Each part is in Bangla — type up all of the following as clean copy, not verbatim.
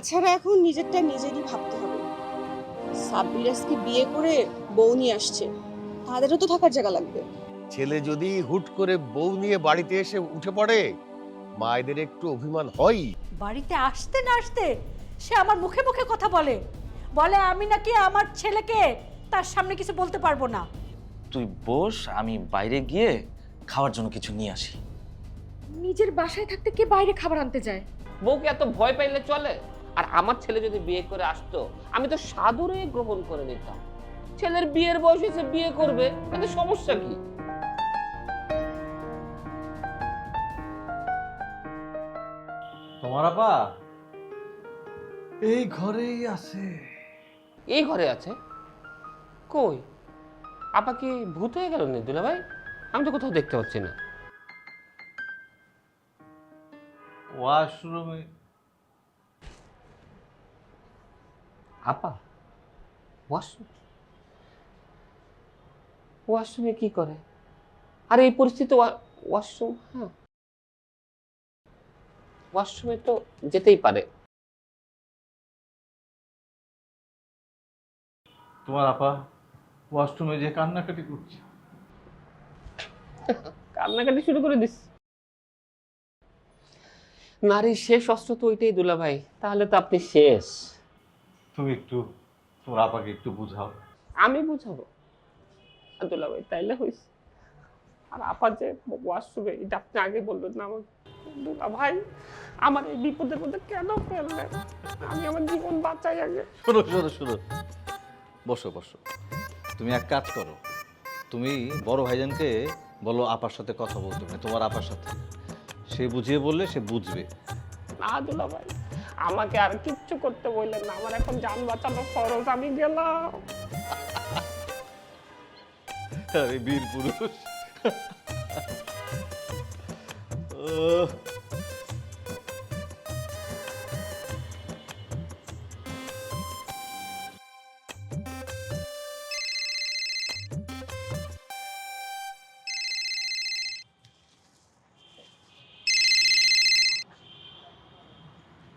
তাছাড়া এখন নিজেরটা নিজেরই ভাবতে হবে। সাব্বির আজকে বিয়ে করে বউ নিয়ে আসছে, তাদেরও তো থাকার জায়গা লাগবে। ছেলে যদি হুট করে বউ নিয়ে বাড়িতে এসে উঠে পড়ে, মায়েদের একটু অভিমান হয়। বাড়িতে আসতে না আসতে সে আমার মুখে মুখে কথা বলে, বলে আমি নাকি আমার ছেলেকে তার সামনে কিছু বলতে পারবো না। তুই বস, আমি বাইরে গিয়ে খাওয়ার জন্য কিছু নিয়ে আসি। নিজের বাসায় থাকতে কে বাইরে খাবার আনতে যায়? বউকে এত ভয় পাইলে চলে? আর আমার ছেলে যদি বিয়ে করে আসতো, আমি তো সাদরে গ্রহণ করে নিতাম। ছেলের বিয়ের বয়স হয়েছে, বিয়ে করবে, এতে সমস্যা কি? তোমার আপা এই ঘরেই আছে। এই ঘরে আছে? কই? আপা কি ভূত হয়ে গেল নি দুলা ভাই? আমি তো কোথাও দেখতে পাচ্ছি না। ওয়াশরুমে। আপা ওয়াশরুম? ওয়াশরুমে কি করে? আর এই পরিস্থিতি ওয়াশরুম? হ্যাঁ, ওয়াশরুমে তো যেতেই পারে। তোমার আপা ওয়াশরুমে যে কান্নাকাটি করছে। কান্নাকাটি শুরু করে দিস। নারীর শেষ অস্ত্র তো ওইটাই দুলা ভাই। তাহলে তো আপনি শেষ। তুমি একটু তোমার আপাকে একটু বুঝাও। আমি বুঝাবো দুলা ভাই? তাইলে হইছে। আর আপা যে ওয়াশরুমে, এটা আপনি আগে বলবেন না আমাকে? দুলা ভাই, আমার এই বিপদের মধ্যে কেন ফেললেন? আমি আমার জীবন বাঁচাই আগে। শোনো শোনো শোনো, বসো বসো। তুমি এক কাজ করো, তুমি বড় ভাইজানকে বলো আপার সাথে কথা বলতে, মানে তোমার আপার সাথে। সে বুঝিয়ে বললে সে বুঝবে। না দুলা ভাই, আমাকে আর কিচ্ছু করতে বললেন না। আমার এখন জান বাঁচানো ফরজ। আমি গেলাম। আরে বীর পুরুষ।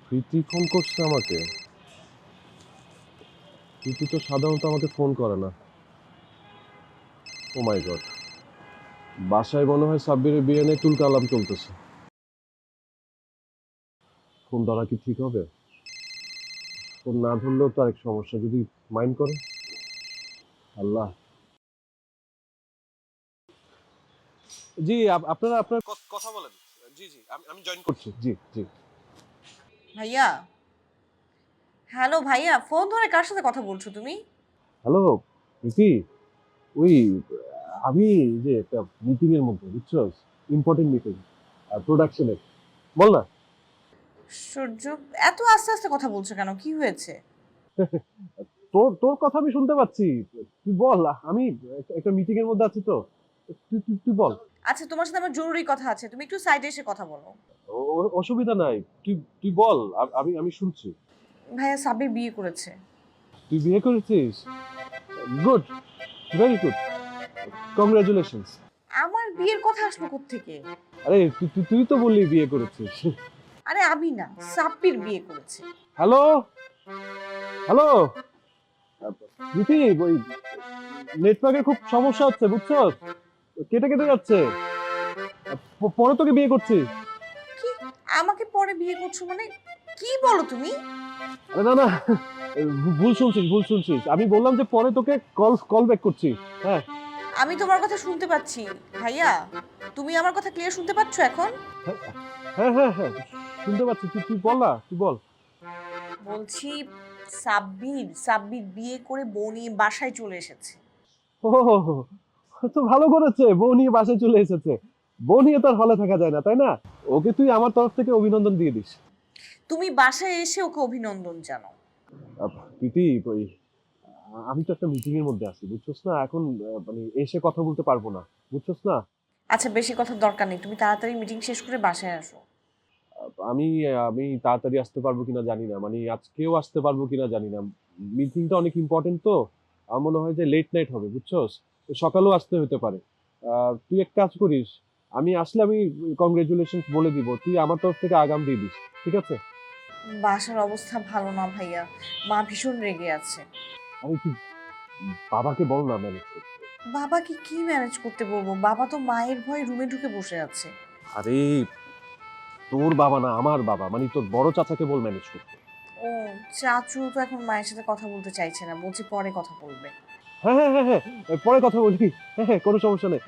প্রীতি ফোন করছে আমাকে। প্রীতি তো সাধারণত আমাকে ফোন করে না। ও মাই গড, বাসায় মনে হয় সাব্বিরের বিয়ে নিয়ে তুলকালাম চলতেছে। ফোন ধরা কি ঠিক হবে? ফোন না ধরলেও তো আরেক সমস্যা, যদি মাইন্ড করে। আল্লাহ। জি, আপনারা আপনার কথা বলেন। জি জি, আমি জয়েন করছি। জি জি। ভাইয়া, হ্যালো ভাইয়া, ফোন ধরে কার সাথে কথা বলছো তুমি? হ্যালো প্রীতি, ওই আমি যে একটা মিটিং এর মধ্যে, বুঝছো, ইম্পর্টেন্ট মিটিং প্রোডাকশনের। বল না। সূর্য, এত আস্তে আস্তে কথা বলছো কেন? কি হয়েছে? তোর তোর কথা আমি শুনতে পাচ্ছি, তুই বল। আমি একটা মিটিং এর মধ্যে আছি তো, তুই বল। আচ্ছা, তোমার সাথে আমার জরুরি কথা আছে, তুমি একটু সাইডে এসে কথা বলো। অসুবিধা নাই, তুই তুই বল, আমি শুনছি। ভাইয়া, সাব্বির বিয়ে করেছে। তুই বিয়ে করেছিস? Good, very good, congratulations. আমার বিয়ের কথা আসলো কোত্থেকে? আরে তুই তো বললি বিয়ে করেছিস। আরে আমি না, সাব্বির বিয়ে করেছে। হ্যালো হ্যালো প্রীতি, ওই নেটওয়ার্কের খুব সমস্যা হচ্ছে, বুঝছো, কেটে কেটে যাচ্ছে। পরে তোকে বিয়ে করছি। কি? আমাকে পরে বিয়ে করছো মানে? কি বলো তুমি? আরে না না, ভুল শুনছিস। আমি বললাম যে পরে তোকে কল ব্যাক করছি। হ্যাঁ, আমি তোমার কথা শুনতে পাচ্ছি ভাইয়া। তুমি আমার কথা ক্লিয়ার শুনতে পাচ্ছো এখন? হ্যাঁ হ্যাঁ হ্যাঁ, শুনতে পাচ্ছি। তুই বল না, তুই বল। বলছি, সাব্বির বিয়ে করে বউ নিয়ে বাসায় চলে এসেছে। ও তো ভালো করেছে, বউ নিয়ে বাসায় চলে এসেছে। বউ নিয়ে তো আর হলে থাকা যায় না, তাই না? ওকে তুই আমার তরফ থেকে অভিনন্দন দিয়ে দিস। তুমি বাসায় এসে ওকে অভিনন্দন জানাও। প্রীতি, ওই আমি তো একটা মিটিং এর মধ্যে আছি, বুঝছস না, এখন মানে এসে কথা বলতে পারবো না, বুঝছস না। আচ্ছা, বেশি কথার দরকার নেই, তুমি তাড়াতাড়ি মিটিং শেষ করে বাসায় আসো। আমি আমি তাড়াতাড়ি আসতে পারবো কিনা জানি না, মানে আজকেও আসতে পারবো কিনা জানি না। মিটিংটা অনেক ইম্পর্টেন্ট তো, আমার মনে হয় যে লেট নাইট হবে, বুঝছস, তো সকালেও আসতে হতে পারে। তুই এক কাজ করিস, আমি আসলে আমি কংগ্রেচুলেশন বলে দিব, তুই আমার তরফ থেকে আগাম দিয়ে দিস, ঠিক আছে? বাসার অবস্থা ভালো না ভাইয়া, মা ভীষণ রেগে আছে। আমি কি বাবাকে বল না ম্যানেজ করতে। বাবাকে কি ম্যানেজ করতে বলবো? বাবা তো মায়ের ভয়ে রুমে ঢুকে বসে আছে। আরে তোর বাবা না, আমার বাবা, মানে তোর বড় চাচাকে বল ম্যানেজ করতে। ও, চাচু তো এখন মায়ের সাথে কথা বলতে চাইছে না, বলছে পরে কথা বলবে। হ্যাঁ হ্যাঁ হ্যাঁ হ্যাঁ, পরে কথা বলি। হ্যাঁ হ্যাঁ, কোনো সমস্যা নেই।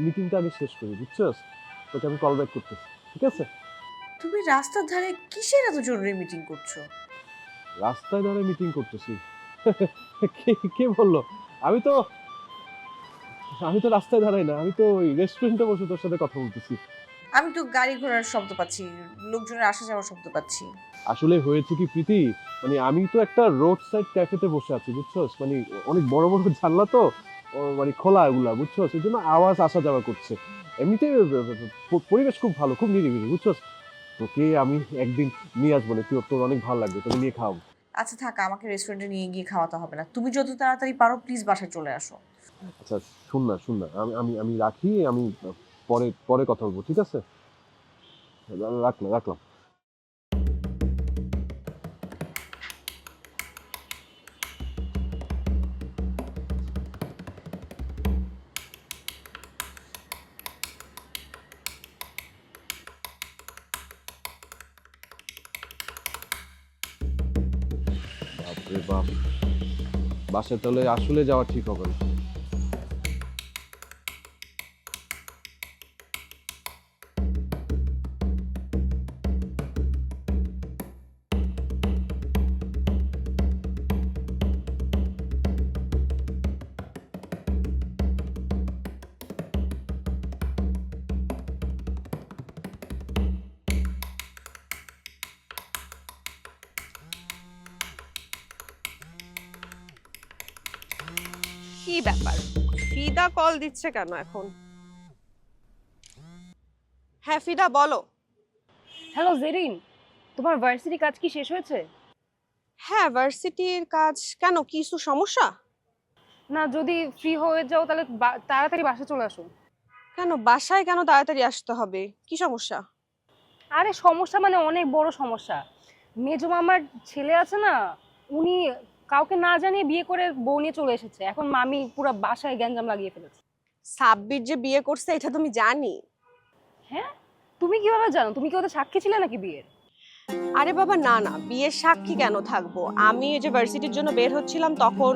মিটিংটা আগে শেষ করি, বুঝছস? তোকে আমি কল ব্যাক করতেছি, ঠিক আছে? তুমি রাস্তার ধারে কিসের এত জরুরি মিটিং করছো? রাস্তায় ধরে মিটিং করতেছি। কে কে বললো? আমি তো আমি তো রাস্তায় দাঁড়াই না, আমি তো ওই রেস্টুরেন্টে বসে তোর সাথে কথা বলতেছি। আমি তো গাড়ি ঘোড়ার শব্দ পাচ্ছি, লোকজনের আসা যাওয়ার শব্দ পাচ্ছি। আসলে হয়েছে কি প্রীতি, মানে আমি তো একটা রোড সাইড ক্যাফেতে বসে আছি, বুঝছস? মানে অনেক বড় বড় জানলা তো, মানে খোলা এগুলা, বুঝছস? এই জন্য আওয়াজ আসা যাওয়া করছে। এমনিতে পরিবেশ খুব ভালো, খুব নিরিবিলি, বুঝছস? তোকে আমি একদিন নিয়ে আসবো না, তোর অনেক ভালো লাগবে, তোকে নিয়ে খাওয়াবো। আচ্ছা থাক, আমাকে রেস্টুরেন্টে নিয়ে গিয়ে খাওয়াতে হবে না। তুমি যত তাড়াতাড়ি পারো প্লিজ বাসায় চলে আসো। আচ্ছা শুন না, আমি আমি আমি রাখি, আমি পরে পরে কথা বলবো, ঠিক আছে? রাখলাম। বাপরে বাপ, বাসায় তাহলে আসলে যাওয়া ঠিক হবে না। কি ব্যাপার, ফিদা কল দিচ্ছে কেন এখন? হ্যাঁ ফিদা বলো। হ্যালো জেরিন, তোমার ভার্সিটি কাজ কি শেষ হয়েছে? হ্যাঁ ভার্সিটির কাজ কেন, কিছু সমস্যা? না, যদি ফ্রি হয়ে যাও তাহলে তাড়াতাড়ি বাসা চলে আসো। কেন বাসায় কেন তাড়াতাড়ি আসতে হবে, কি সমস্যা? আরে সমস্যা মানে অনেক বড় সমস্যা। মেজো মামার ছেলে আছে না, উনি কাউকে না জানিয়ে বিয়ে করে বউ নিয়ে চলে এসেছে। এখন মামি পুরো বাসায় গ্যাঞ্জাম লাগিয়ে ফেলেছে। সাব্বির যে বিয়ে করছে এটা তুমি জানি? হ্যাঁ, তুমি কিভাবে জানো? তুমি কি ওদের সাক্ষী ছিলে নাকি বিয়ের? আরে বাবা না না, বিয়ের সাক্ষী কেন থাকবো? আমি এই যে ভার্সিটির জন্য বের হচ্ছিলাম তখন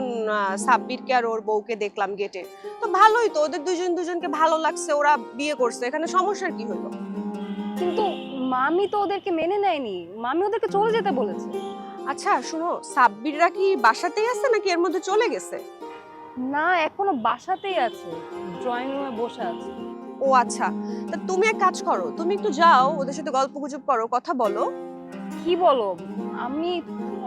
সাব্বিরকে আর ওর বউকে দেখলাম গেটে। তো ভালোই তো, ওদের দুজনকে ভালো লাগছে, ওরা বিয়ে করছে, এখানে সমস্যার কি হলো? কিন্তু মামি তো ওদেরকে মেনে নেয়নি, মামি ওদেরকে চলে যেতে বলেছে। আচ্ছা শুনো, সাব্বিররা কি বাসাতেই আছে নাকি এর মধ্যে চলে গেছে? না, এখনো বাসাতেই আছে, ড্রয়িং রুমে বসে আছে। ও আচ্ছা, তা তুমি এক কাজ করো, তুমি একটু যাও ওদের সাথে গল্প গুজব করো, কথা বলো। কি বলো? আমি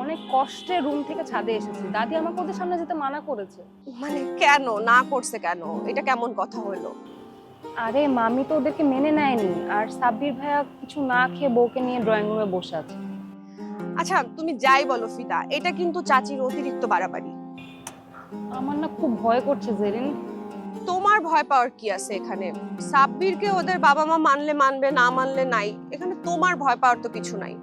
অনেক কষ্টে রুম থেকে ছাদে এসেছি, দাদি আমাকে ওদের সামনে যেতে মানা করেছে। মানে কেন না করছে কেন, এটা কেমন কথা হলো? আরে মামি তো ওদেরকে মেনে নেয়নি, আর সাব্বির ভাইয়া কিছু না খেয়ে বউকে নিয়ে ড্রয়িং রুমে বসে আছে। আচ্ছা তুমি যাই বলো ফিদা, এটা কিন্তু চাচির অতিরিক্ত বাড়াবাড়ি। আমার না খুব ভয় করছে জেরিন। তোমার ভয় পাওয়ার কি আছে এখানে? সাব্বিরকে ওদের বাবা মা মানলে মানবে, না মানলে নাই, এখানে তোমার ভয় পাওয়ার তো কিছু নাই।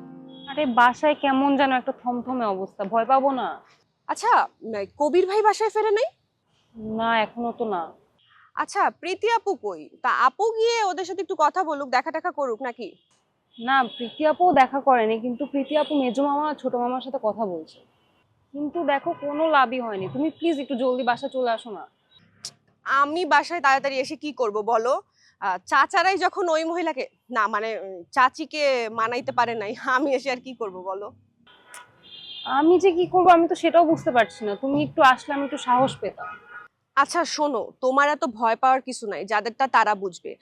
আরে বাসায় কেমন যেন একটা থমথমে অবস্থা, ভয় পাবো না? আচ্ছা কবির ভাই বাসায় ফেরে নাই? না, এখনো তো না। আচ্ছা প্রীতি আপু কই? তা আপু গিয়ে ওদের সাথে একটু কথা বলুক, দেখা টাকা করুক নাকি? না, প্রীতি আপুও দেখা করেনি, কিন্তু প্রীতি আপু মেজো মামা আর ছোট মামার সাথে কথা বলছে। কিন্তু দেখো কোনো লাভই হয়নি। তুমি প্লিজ একটু জলদি বাসা চলে আসো না। আমি বাসায় তাড়াতাড়ি এসে কি করব বলো? চাচারাই যখন ওই মহিলাকে, না মানে চাচিকে মানাইতে পারে নাই, আমি এসে আর কি করব বলো? আমি যে কি করবো আমি তো সেটাও বুঝতে পারছি না। তুমি একটু আসলে আমি একটু সাহস পেতাম। আচ্ছা শোনো, তোমার এত ভয় পাওয়ার কিছু নাই, যাদেরটা তারা বুঝবে।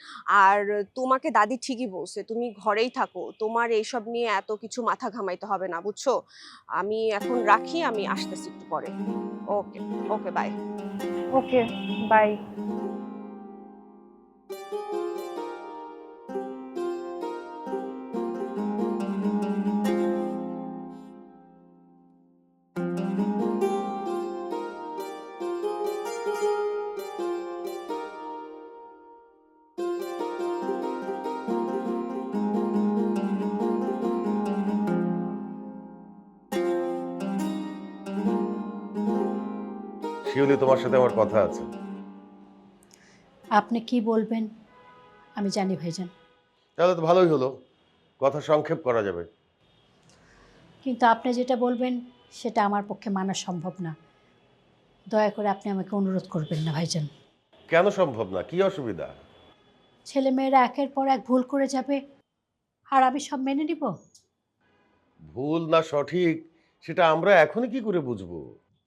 আর তোমাকে দাদি ঠিকই বলছে, তুমি ঘরেই থাকো, তোমার এইসব নিয়ে এত কিছু মাথা ঘামাইতে হবে না, বুঝছো? আমি এখন রাখি, আমি আসতেছি একটু পরে। ওকে ওকে বাই। Okay, by. শিউলি, তোমার সাথে আমার কথা আছে। আপনি কি বলবেন আমি জানি ভাইজান, তাহলে তো ভালোই হলো, কথা সংক্ষেপ করা যাবে। কিন্তু আপনি যেটা বলবেন সেটা আমার পক্ষে মানা সম্ভব না। দয়া করে আপনি আমাকে অনুরোধ করবেন না ভাইজান। কেন সম্ভব না? কি অসুবিধা? ছেলেমেয়েরা একের পর এক ভুল করে যাবে আর আমি সব মেনে নিব? ভুল না সঠিক সেটা আমরা এখনই কি করে বুঝবো?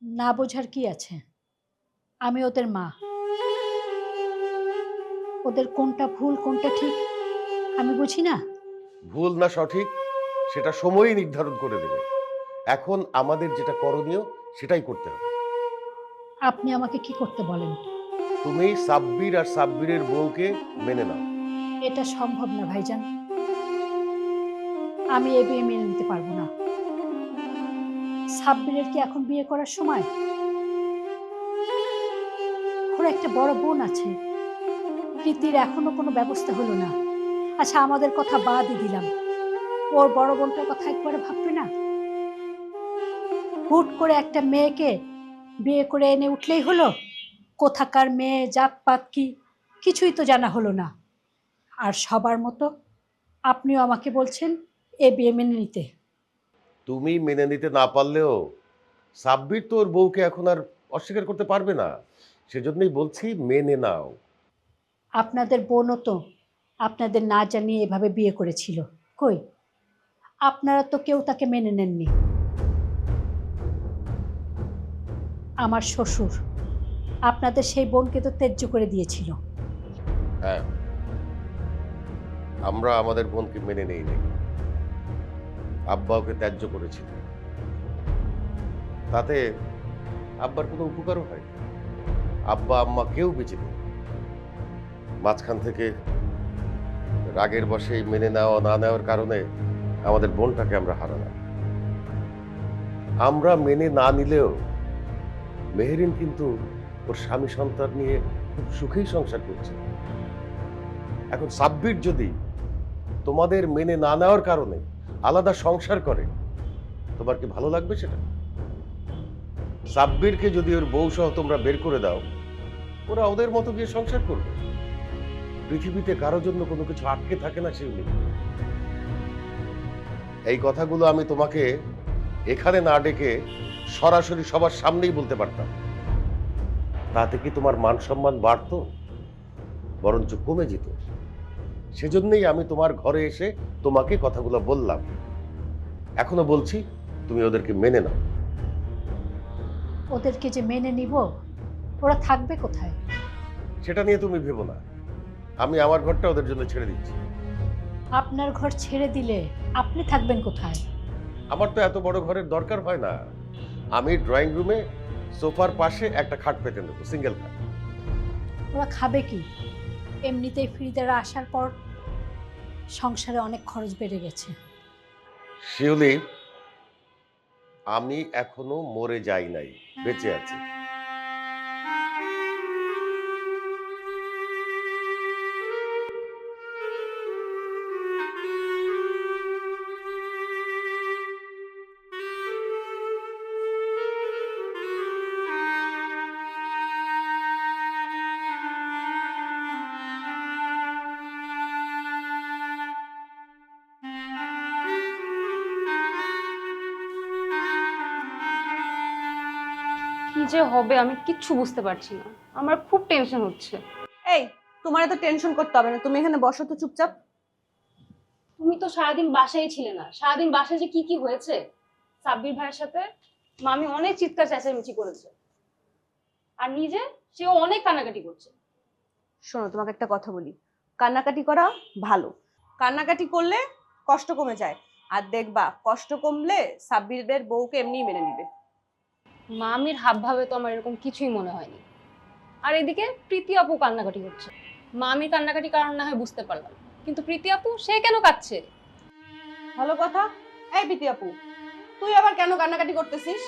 না বোঝার কি আছে? আমি ওদের মা, ওদের কোনটা ভুল কোনটা ঠিক আমি বুঝি না? ভুল না সঠিক সেটা সময়ই নির্ধারণ করে দেবে। এখন আমাদের যেটা করণীয় সেটাই করতে হবে। আপনি আমাকে কি করতে বলেন? তুমি সাব্বির আর সাব্বিরের বউকে মেনে নাও। এটা সম্ভব না ভাইজান, আমি এ বিয়ে মেনে নিতে পারবো না। সাব্বিরের কি এখন বিয়ে করার সময়? ওর একটা বড় বোন আছে, প্রীতির এখনো কোনো ব্যবস্থা হলো না। আচ্ছা আমাদের কথা বাদই দিলাম, ওর বড় বোনটার কথা একবারে ভাববে না? হুট করে একটা মেয়েকে বিয়ে করে এনে উঠলেই হলো? কোথাকার মেয়ে, জাতপাত কি কিছুই তো জানা হলো না। আর সবার মতো আপনিও আমাকে বলছেন এ বিয়ে মেনে নিতে। তুমি মেনে নিতে না পারলেও সাব্বির তো ওর বউকে এখন আর অস্বীকার করতে পারবে না, সেজন্যই বলছি মেনে নাও। আপনাদের বোনও তো আপনাদের না জানিয়ে এভাবে বিয়ে করেছিল, কই আপনারা তো কেউ তাকে মেনে নেননি। আমার শ্বশুর আপনাদের সেই বোনকে তো ত্যায্য করে দিয়েছিল। হ্যাঁ, আমরা আমাদের বোনকে মেনে নেই নাই, আব্বা ওকে ত্যায্য করেছিল। তাতে আব্বার কোনো উপকারও হয়, আব্বা আম্মা কেউ বেঁচে নেই। মাঝখান থেকে রাগের বশে মেনে নেওয়া না নেওয়ার কারণে আমাদের বোনটাকে আমরা হারালাম। আমরা মেনে না নিলেও মেহেরিন কিন্তু ওর স্বামী সন্তান নিয়ে খুব সুখেই সংসার করছে। এখন সাব্বির যদি তোমাদের মেনে না নেওয়ার কারণে আলাদা সংসার করে, তোমার কি ভালো লাগবে সেটা? সাব্বিরকে যদি ওর বউ সহ তোমরা বের করে দাও, ওরা ওদের মতো গিয়ে সংসার করবে। পৃথিবীতে কারো জন্য কোনো কিছু আটকে থাকে না শিউলি। এই কথাগুলো আমি তোমাকে এখানে না ডেকে সরাসরি সবার সামনেই বলতে পারতাম, তাতে কি তোমার মান সম্মান বাড়তো? বরঞ্চ কমে যেত। সেজন্যই আমি তোমার ঘরে এসে তোমাকে কথাগুলো বললাম। এখনো বলছি, তুমি ওদেরকে মেনে নাও। ওদেরকে যে মেনে নিব, ওরা থাকবে কোথায়? সেটা নিয়ে তুমি ভেবো না, আমি আমার ঘরটা ওদের জন্য ছেড়ে দিচ্ছি। আপনার ঘর ছেড়ে দিলে আপনি থাকবেন কোথায়? আমার তো এত বড় ঘরের দরকার হয় না। আমি ড্রয়িং রুমে সোফার পাশে একটা খাট পেতে নেবো, সিঙ্গেল খাট। ওরা খাবে কি? এমনিতেই ফ্রিদারা আসার পর সংসারে অনেক খরচ বেড়ে গেছে। শিউলি, আমি এখনো মরে যাই নাই, বেঁচে আছি। কি যে হবে আমি কিচ্ছু বুঝতে পারছি না, আমার খুব টেনশন হচ্ছে। এই, তোমার এত টেনশন করতে হবে না, তুমি এখানে বসো তো চুপচাপ। তুমি তো সারাদিন বাসায় ছিলে না, সারাদিন বাসায় যে কি কি হয়েছে। সাব্বির ভাইয়ের সাথে মামি অনেক চিৎকার চেঁচামেচি করেছে, আর নিজে সেও অনেক কান্নাকাটি করছে। শোনো, তোমাকে একটা কথা বলি, কান্নাকাটি করা ভালো। কান্নাকাটি করলে কষ্ট কমে যায়, আর দেখবা কষ্ট কমলে সাব্বিরের বউকে এমনিই মেনে নিবে। মামির হাব ভাবে তো আমার এরকম কিছুই মনে হয়নি। আর এদিকে প্রীতি আপু কান্নাকাটি করছে। মামির কান্নাকাটি কারণ না হয় বুঝতে পারলাম, কিন্তু প্রীতি আপু সে কেন কাঁদছে? ভালো কথা। এই প্রীতি আপু, তুই আবার কেন কান্নাকাটি করতেছিস?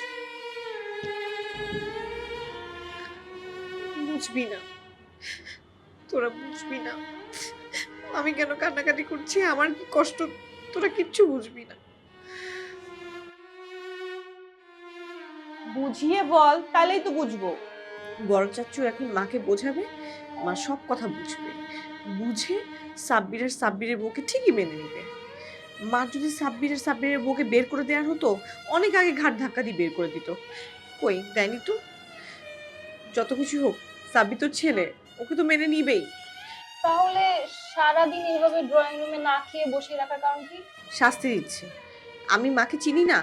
বুঝবি না, তোরা বুঝবি না আমি কেন কান্নাকাটি করছি, আমার কি কষ্ট, তোরা কিচ্ছু বুঝবি না। বুঝিয়ে বল, তাহলেই তো বুঝবো। বড় চাচ্চু এখন মাকে বোঝাবে, মা সব কথা বুঝবে, বুঝে সাব্বিরের বউকে ঠিকই মেনে নিবে। মা যদি সাব্বিরের বউকে বের করে দেওয়ার হতো, অনেক আগে ঘাট ধাক্কা দিয়ে বের করে দিত। কই দেয়নি তো। যত কিছু হোক, সাব্বির তো ছেলে, ওকে তো মেনে নিবেই। তাহলে সারাদিন এইভাবে ড্রয়িং রুমে না খেয়ে বসে রাখার কারণ কি? শাস্তি দিচ্ছে। আমি মাকে চিনি না?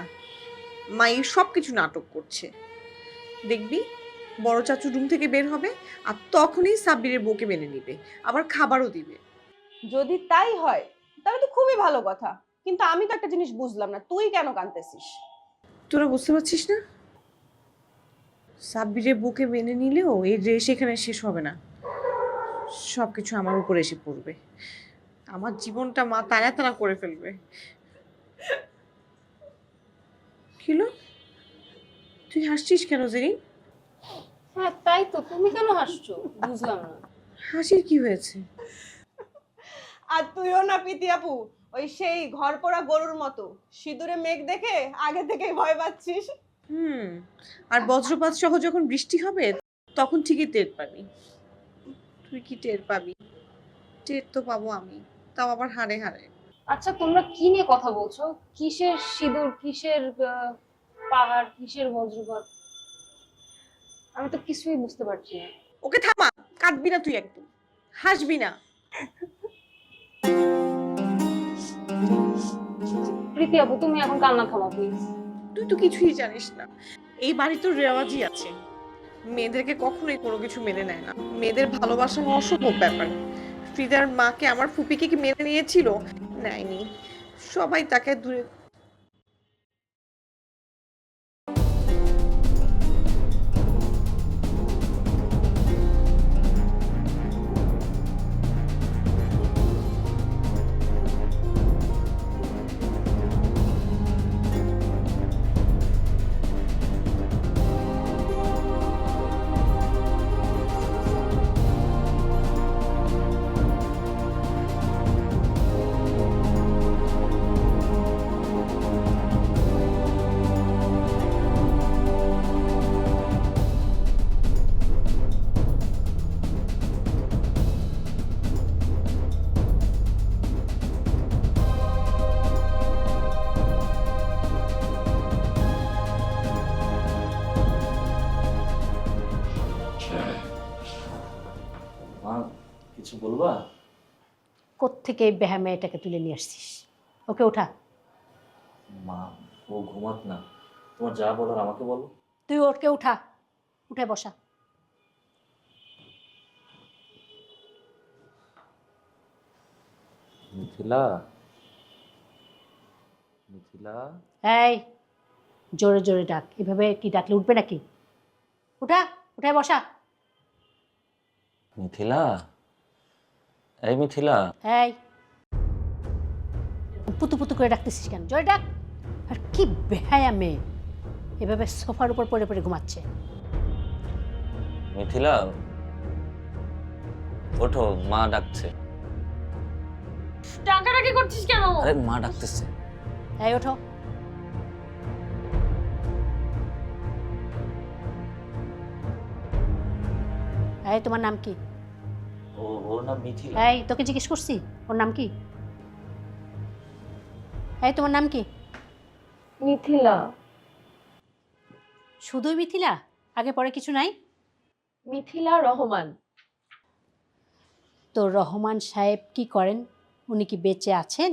মা এই সব কিছু নাটক করছে। দেখবি বড় চাচু রুম থেকে বের হবে, আর তখনই সাব্বিরের বউকে মেনে নিবে, আবার খাবারও দিবে। যদি তাই হয় তাহলে তো খুবই ভালো কথা, কিন্তু আমি তো একটা জিনিস বুঝলাম না, তুই কেন কাঁদতেছিস? তোরা বুঝতে পারছিস না? সাব্বিরের বউকে মেনে নিলেও এই রেশ এখানে শেষ হবে না, সবকিছু আমার উপরে এসে পড়বে। আমার জীবনটা মা তাড়া তাড়া করে ফেলবে। কিলো, তুই হাসছিস কেন জেরিন? হ্যাঁ তাই তো, তুমি কেন হাসছো বুঝলাম না। হাসির কি হয়েছে? আর তুইও না প্রীতি আপু, ওই সেই ঘর পোড়া গরুর মতো সিঁদুরে মেঘ দেখে আগে থেকেই ভয় পাচ্ছিস। আর বজ্রপাত সহ যখন বৃষ্টি হবে তখন ঠিকই টের পাবি। তুই কি টের পাবি? টের তো পাবো আমি, তাও আবার হাড়ে হাড়ে। আচ্ছা তোমরা কি নিয়ে কথা বলছো? কিসের সিঁদুর, কিসের পাহাড়, কিসের বজ্রপাত? আমি তো কিছুই বুঝতে পারছি না। ওকে থামা, কাঁদবি না তুই, একদম হাসবি না। প্রীতি আপু তুমি এখন কান্না থামাও প্লিজ। তুই তো কিছুই জানিস না। এই বাড়ি তো রেওয়াজই আছে, মেয়েদেরকে কখনোই কোনো কিছু মেনে নেয় না। মেয়েদের ভালোবাসা অসম্ভব ব্যাপার। ফ্রিদার মাকে আমার ফুপিকে কি মেনে নিয়েছিল? নেয়নি। সবাই তাকে দূরে। মা কিছু বলবা? কোত্থেকে এই বেহা মেয়েটাকে তুলে নিয়ে আসছিস? ওকে ওঠা। মা ও ঘুমাক না, তোমার যা বলার আমাকে বলো। তুই ওকে উঠা, উঠে বসা। মিথিলা, মিথিলা। এই জোরে জোরে ডাক, এভাবে কি ডাকলে উঠবে নাকি? উঠা, উঠে বসা। মিথিলা, এই মিথিলা। এই পুতু পুতু করে ডাকতেছিস কেন? জোরে ডাক। আর কি বেহায়া মেয়ে, এভাবে সোফার উপর পড়ে পড়ে ঘুমাচ্ছে। মিথিলা ওঠো, মা ডাকছে। ডাকাডাকি করছিস কেন? আরে মা ডাকতেছে। এই ওঠো। এই তোমার নাম কি? ওর নাম মিথিলা। এই তোকে জিজ্ঞেস করছি ওর নাম কি? এই তোমার নাম কি? মিথিলা। শুধুই মিথিলা, আগে পরে কিছু নাই? মিথিলা রহমান। তো রহমান সাহেব কি করেন? উনি কি বেঁচে আছেন?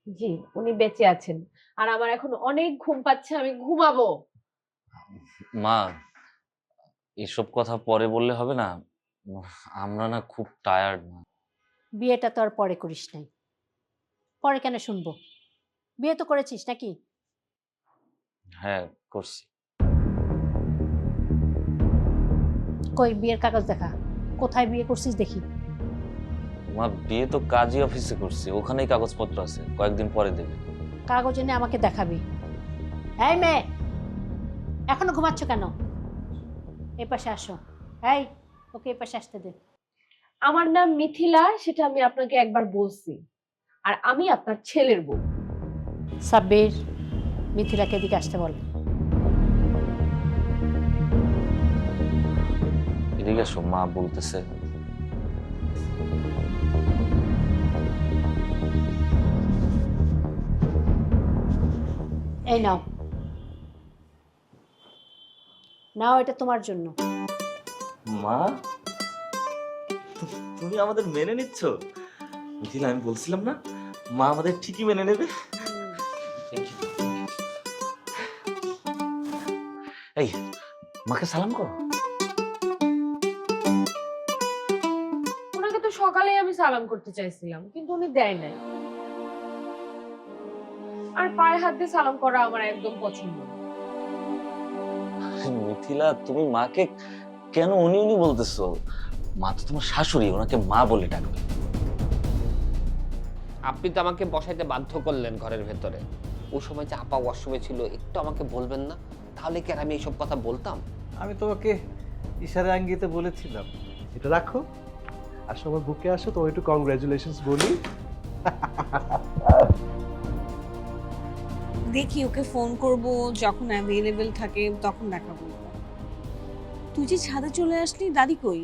জি, উনি বেঁচে আছেন। আর আমার এখন অনেক ঘুম পাচ্ছে, আমি ঘুমাবো। মা এসব কথা পরে বললে হবে না? আমরা না খুব টায়ার্ড। না বিয়েটা তো আর পরে করিস নাই। পরে কেন শুনবো? বিয়ে তো করেছিস নাকি? হ্যাঁ করছি। কই বিয়ের কাগজ দেখা, কোথায় বিয়ে করছিস দেখি। মা বিয়ে তো কাজী অফিসে করছি, ওখানেই কাগজপত্র আছে, কয়েকদিন পরে দেবে। কাগজ এনে আমাকে দেখাবি। এই মেয়ে, এখনো ঘুমাচ্ছ কেন? এ পাশে আসো। এই ওকে এ পাশে আসতে দে। আমার নাম মিথিলা, সেটা আমি আপনাকে একবার বলছি। আর আমি আপনার ছেলের বউ। সাব্বির, মিথিলাকে এদিকে আসতে বল। এদিকে এসো, মা বলতেছে। এই নাও, নাও, এটা তোমার জন্য। মা, তুমি আমাদের মেনে নিচ্ছ? মিথিলা, আমি বলছিলাম না মা আমাদের ঠিকই মেনে নেবে। এই, মাকে সালাম করো। ওনাকে তো সকালেই আমি সালাম করতে চাইছিলাম, কিন্তু উনি দেয় নাই। আর পায়ে হাত দিয়ে সালাম করা আমার একদম পছন্দ না। মিথিলা, তুমি মাকে কেন উনি উনি বলতেছো? মা তো তোমার শাশুড়ি, ওনাকে মা বলে ডাকবে। আপনি তো আমাকে বসাইতে বাধ্য করলেন ঘরের ভেতরে। ওই সময় যে আপা ওয়াশরুমে ছিল, একটু আমাকে বলবেন না? তাহলে কি আর আমি এইসব কথা বলতাম? আমি তোমাকে ইশারা আঙ্গিতে বলেছিলাম। এটা রাখো, আর সবার বুকে আসো, তো একটু কংগ্রাচুলেশনস বলি। দেখি ওকে ফোন করব, যখন অ্যাভেলেবেল থাকে তখন দেখা করব। তুই যে ছাদে চলে আসলি, দাদি কই?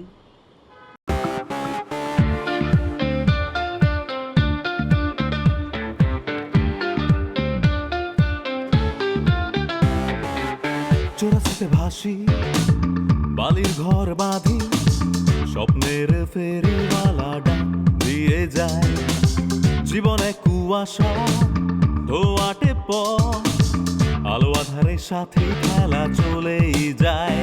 চোরাস্তে ভাসি, বালির ঘর বাঁধি, স্বপ্নের ফেরিওয়ালা ডাক দিয়ে যায়। জীবনে কুয়াশা ধোয়াটে পথ, আলো আধারের সাথে খেলা চলেই যায়।